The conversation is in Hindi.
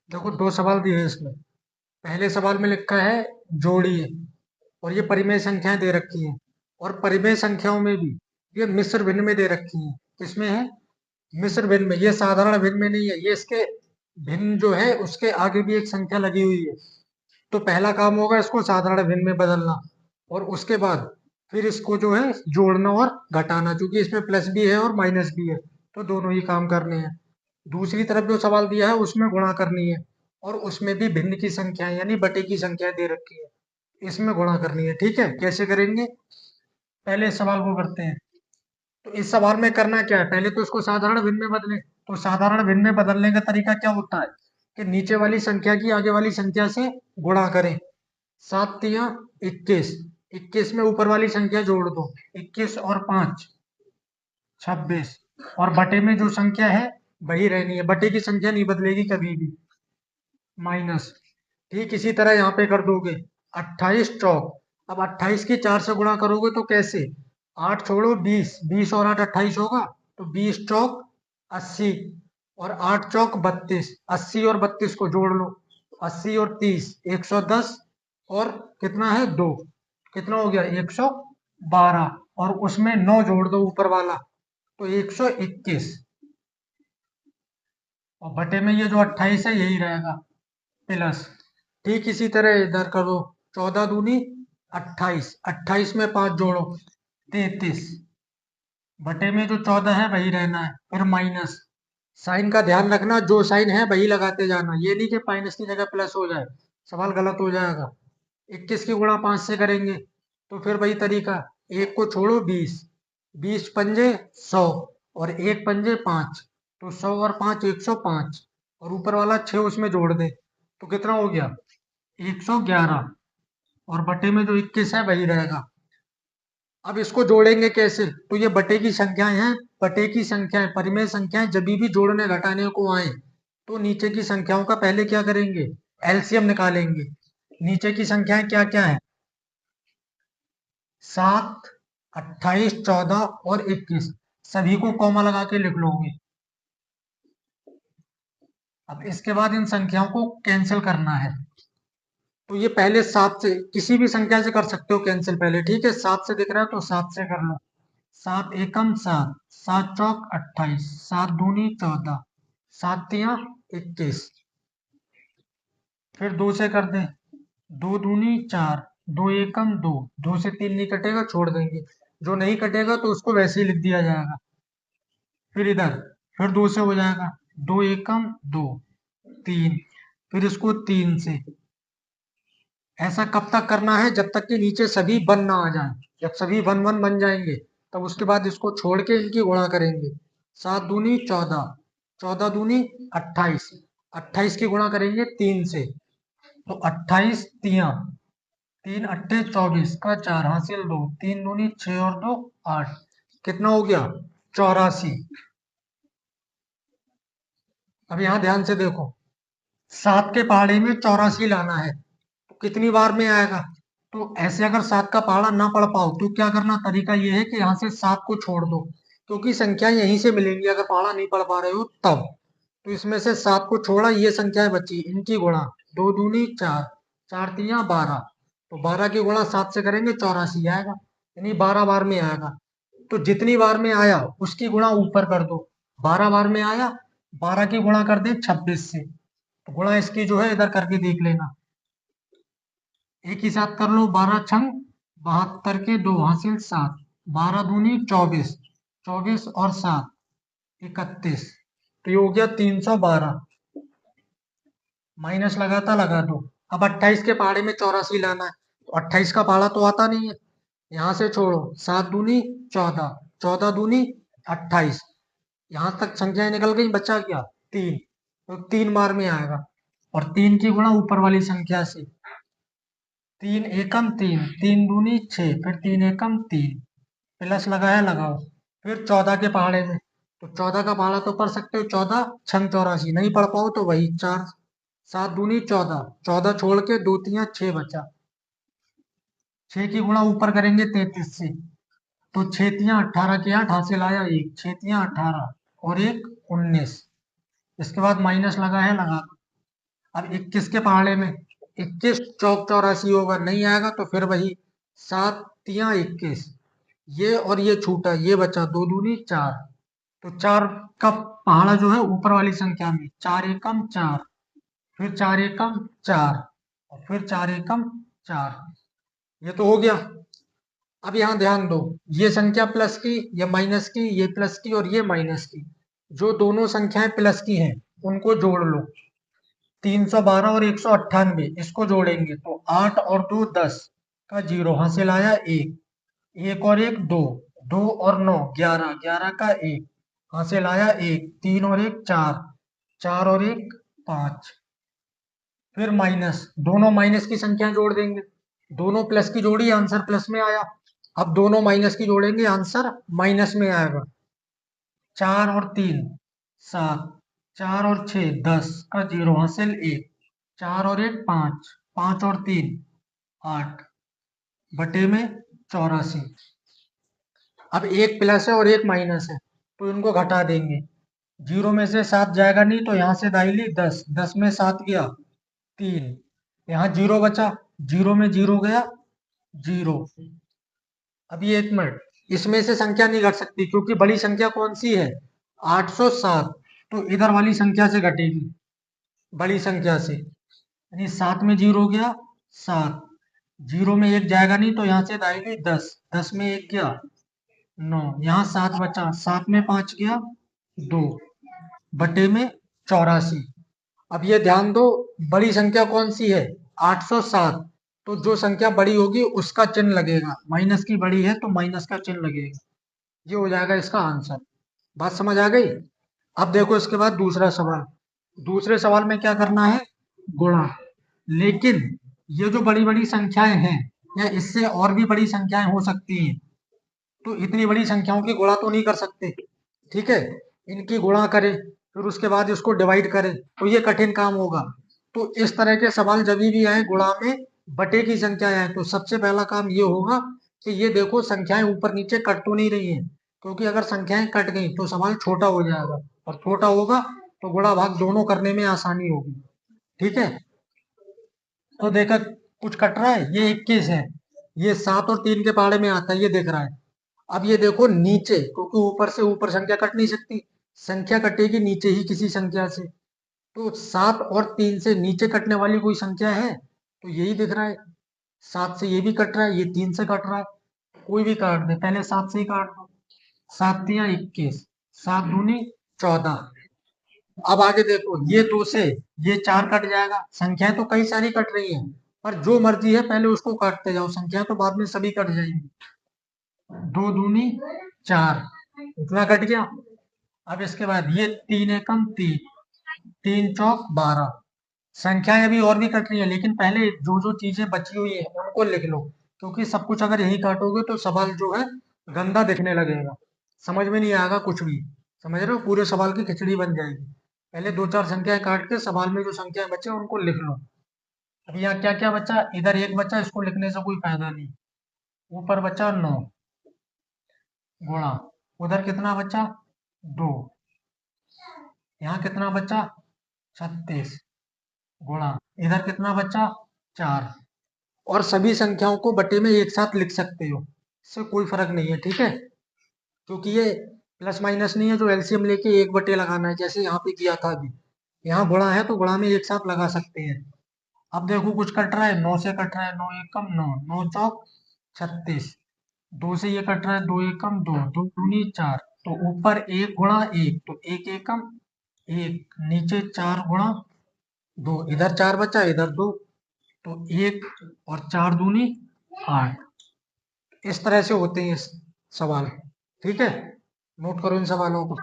देखो दो सवाल दिए हैं इसमें। पहले सवाल में लिखा है जोड़िए, और ये परिमेय संख्याएं दे रखी हैं, और परिमेय संख्याओं में भी ये मिश्र भिन्न में दे रखी हैं। किसमें है? मिश्र भिन्न में। ये साधारण भिन्न में नहीं है, ये इसके भिन्न जो है उसके आगे भी एक संख्या लगी हुई है। तो पहला काम होगा इसको साधारण भिन्न में बदलना, और उसके बाद फिर इसको जो है जोड़ना और घटाना, क्योंकि इसमें प्लस भी है और माइनस भी है, तो दोनों ही काम करने हैं। दूसरी तरफ जो सवाल दिया है उसमें गुणा करनी है, और उसमें भी भिन्न की संख्याएं यानी बटे की संख्याएं दे रखी है, इसमें गुणा करनी है। ठीक है, कैसे करेंगे? पहले इस सवाल को करते हैं। तो इस सवाल में करना क्या है, पहले तो इसको साधारण भिन्न में बदलें। तो साधारण भिन्न में बदलने का तरीका क्या होता है कि नीचे वाली संख्या की आगे वाली संख्या से गुणा करें। सात तिया 21, 21 में ऊपर वाली संख्या जोड़ दो, 21 और 5 26, और बटे में जो संख्या है वही रहनी है, बटे की संख्या नहीं बदलेगी कभी भी, माइनस। ठीक इसी तरह यहाँ पे कर दोगे 28 चौक। अब 28 की 4 से गुणा करोगे तो कैसे? 8 छोड़ो 20, 20 और 8 28 होगा, तो 20 चौक 80, और 8 चौक 32, 80 और 32 को जोड़ लो, 80 और 30 110, और कितना है 2, कितना हो गया 112, और उसमें 9 जोड़ दो ऊपर वाला, तो 121, और बटे में ये जो 28 है यही रहेगा, प्लस। ठीक इसी तरह इधर करो, 14 दूनी 28, 28 में 5 जोड़ो 33, बटे में जो 14 है वही रहना है, फिर माइनस। साइन का ध्यान रखना, जो साइन है वही लगाते जाना, ये नहीं कि माइनस की जगह प्लस हो जाए, सवाल गलत हो जाएगा। 21 की गुणा 5 से करेंगे तो फिर वही तरीका, एक को छोड़ो 20, 20 पंजे 100, और एक पंजे 5, तो 100 और 5 105, और ऊपर वाला 6 उसमें जोड़ दे, तो कितना हो गया 111, और बटे में जो 21 है वही रहेगा। अब इसको जोड़ेंगे कैसे? तो ये बटे की संख्याएं हैं, बटे की संख्याएं परिमेय संख्याएं जब भी जोड़ने घटाने को आए तो नीचे की संख्याओं का पहले क्या करेंगे, एलसीएम निकालेंगे। नीचे की संख्याएं क्या क्या है? 7, 28, 14 और 21, सभी को कॉमा लगा के लिख लोगे। अब इसके बाद इन संख्याओं को कैंसिल करना है। तो ये पहले 7 से किसी भी संख्या से कर सकते हो कैंसिल पहले, ठीक है। 7 से दिख रहा है तो 7 से कर लो। 7 एकम 7, 7 चौक 28, 7 दूनी 14, 7 तिया 21, फिर 2 से कर दें, 2 दूनी 4, 2 एकम 2, 2 से 3 नहीं कटेगा छोड़ देंगे, जो नहीं कटेगा तो उसको वैसे ही लिख दिया जाएगा। फिर इधर फिर 2 से हो जाएगा, 2 एकम 2, 3, फिर इसको 3 से। ऐसा कब तक करना है? जब तक कि नीचे सभी वन ना आ जाए। जब सभी वन वन बन जाएंगे तब उसके बाद इसको छोड़ के इनकी गुणा करेंगे। 7 दूनी 14, 14 दूनी 28, 28 की गुणा करेंगे 3 से, तो 28 तिया 3 अट्ठे 24 का 4 हासिल 2, 3 दूनी 6 और 2 8, कितना हो गया 84। अब यहाँ ध्यान से देखो, 7 के पहाड़े में 84 लाना है, तो कितनी बार में आएगा? तो ऐसे अगर 7 का पहाड़ा ना पढ़ पाओ तो क्या करना, तरीका ये है कि यहाँ से 7 को छोड़ दो, क्योंकि संख्या यहीं से मिलेंगी अगर पहाड़ा नहीं पढ़ पा रहे हो तब। तो इसमें से 7 को छोड़ा, ये संख्याएं बची, इनकी गुणा, 2 दूनी 4, 4 तिया 12, तो 12 की गुणा 7 से करेंगे 84 आएगा, यानी 12 बार में आएगा। तो जितनी बार में आया उसकी गुणा ऊपर कर दो। 12 बार में आया, 12 की गुणा कर दें 26 से, तो गुणा इसकी जो है इधर करके देख लेना, एक ही साथ कर लो। 12 छंग 72 के 2 हासिल 7, 12 दूनी 24, 24 और 7 31, तो ये हो गया 312। माइनस लगाता लगा दो। अब 28 के पहाड़े में 84 लाना है, तो 28 का पहाड़ा तो आता नहीं है, यहाँ से छोड़ो, 7 दूनी 14, 14 दूनी 28, यहाँ तक संख्याएं निकल गई, बचा क्या 3, तो 3 बार में आएगा, और 3 की गुणा ऊपर वाली संख्या से, 3 एकम 3, 3 दूनी 6, फिर 3 एकम 3, प्लस लगाया लगाओ। फिर 14 के पहाड़े में, तो 14 का पहाड़ा तो पढ़ सकते हो, 14 छंग 84, नहीं पढ़ पाओ तो वही 4, 7 दूनी 14, 14 छोड़ के 2 तिया 6 बचा, 6 की गुणा ऊपर करेंगे 33 से, तो 6 तिया 18 के 8 हासिल आया 1, 6 तिया 18 और 1 19, इसके बाद माइनस लगा है लगा दो। अब 21 के पहाड़े में 21 चौक 84 होगा, नहीं आएगा तो फिर वही 7 तिया 21, ये और ये छूटा, ये बचा 2 दूनी 4, तो 4 का पहाड़ा जो है ऊपर वाली संख्या में, 4 एकम 4, फिर 4 एकम 4 और फिर 4 एकम 4, ये तो हो गया। अब यहाँ ध्यान दो, ये संख्या प्लस की, ये माइनस की, ये प्लस की और ये माइनस की, जो दोनों संख्याएं प्लस की हैं उनको जोड़ लो। 312 और 198 इसको जोड़ेंगे तो 8 और 2 10 का जीरो हासिल आया 1, 1 और 1 2, 2 और 9 11, 11 का 1 हासिल आया 1, 3 और 1 4, 4 और 1 5, फिर माइनस, दोनों माइनस की संख्या जोड़ देंगे, दोनों प्लस की जोड़ी आंसर प्लस में आया, अब दोनों माइनस की जोड़ेंगे आंसर माइनस में आएगा। 4 और 3 7, 4 और 6 10 का जीरो हासिल 1, 4 और 1 5, 5 और 3 8 बटे में 84। अब एक प्लस है और एक माइनस है तो इनको घटा देंगे, जीरो में से 7 जाएगा नहीं तो यहाँ से दाहिली 10, 10 में 7 गया 3, यहाँ जीरो बचा, जीरो में जीरो गया जीरो। अब ये 1 मिनट, इसमें से संख्या नहीं घट सकती क्योंकि बड़ी संख्या कौन सी है 807, तो इधर वाली संख्या से घटेगी, बड़ी संख्या से, यानी 7 में जीरो गया 7, जीरो में 1 जाएगा नहीं तो यहाँ से दाहिनी 10, 10 में 1 गया 9, यहाँ 7 बचा, 7 में 5 गया 2 बटे में 84। अब ये ध्यान दो, बड़ी संख्या कौन सी है 807, तो जो संख्या बड़ी होगी उसका चिन्ह लगेगा, माइनस की बड़ी है तो माइनस का चिन्ह लगेगा, ये हो जाएगा इसका आंसर। बात समझ आ गई। अब देखो इसके बाद दूसरा सवाल, दूसरे सवाल में क्या करना है गुणा, लेकिन ये जो बड़ी बड़ी संख्याएं हैं या इससे और भी बड़ी संख्याएं हो सकती हैं, तो इतनी बड़ी संख्याओं की गुणा तो नहीं कर सकते, ठीक है, इनकी गुणा करें फिर उसके बाद इसको डिवाइड करें तो ये कठिन काम होगा। तो इस तरह के सवाल जब भी आए गुणा में बटे की संख्या आए तो सबसे पहला काम ये होगा कि ये देखो संख्याएं ऊपर नीचे कट तो नहीं रही हैं, क्योंकि अगर संख्याएं कट गई तो सवाल छोटा हो जाएगा, और छोटा होगा तो गुणा भाग दोनों करने में आसानी होगी, ठीक है। तो देखा कुछ कट रहा है, ये 21 है, ये 7 और 3 के पहाड़े में आता है, ये देख रहा है। अब ये देखो नीचे, क्योंकि ऊपर से ऊपर संख्या कट नहीं सकती, संख्या कटेगी नीचे ही किसी संख्या से, तो 7 और 3 से नीचे कटने वाली कोई संख्या है तो यही दिख रहा है, 7 से ये भी कट रहा है, ये 3 से कट रहा है, कोई भी काट दे, पहले 7 से ही काट दो, 7 तिया 21, 7 दूनी 14। अब आगे देखो, ये 2 से ये 4 कट जाएगा, संख्याएं तो कई सारी कट रही हैं, पर जो मर्जी है पहले उसको काटते जाओ, संख्या तो बाद में सभी कट जाएंगी, 2 दूनी 4, इतना कट गया। अब इसके बाद ये 3 एकम 3, 3 चौक 12, संख्याएं अभी और भी कट रही है, लेकिन पहले जो जो चीजें बची हुई है उनको लिख लो, क्योंकि सब कुछ अगर यही काटोगे तो सवाल जो है गंदा दिखने लगेगा, समझ में नहीं आएगा कुछ भी, समझ रहे हो, पूरे सवाल की खिचड़ी बन जाएगी। पहले दो चार संख्याएं काट के सवाल में जो संख्याएं बचे उनको लिख लो। अब यहाँ क्या क्या बचा, इधर 1 बचा, इसको लिखने से कोई फायदा नहीं, ऊपर बचा 9 गुणा, उधर कितना बचा 2, यहाँ कितना बचा 36 गुणा, इधर कितना बचा 4, और सभी संख्याओं को बटे में एक साथ लिख सकते हो, इससे कोई फर्क नहीं है, ठीक है, क्योंकि ये प्लस माइनस नहीं है जो एलसीएम लेके एक बटे लगाना है जैसे यहाँ पे किया था अभी, यहाँ गुणा है तो गुणा में एक साथ लगा सकते हैं। अब देखो कुछ कट रहा है, 9 से कट रहा है, 9 एकम 9, 9 चौक 36, 2 से ये कट रहा है, 2 एकम 2, 2 दूनी 4, तो ऊपर 1 गुणा 1 तो 1 एकम 1, नीचे 4 गुणा 2, इधर 4 बचा इधर 2, तो 1 और 4 दूनी 8, इस तरह से होते हैं सवाल, ठीक है, नोट करो इन सवालों को।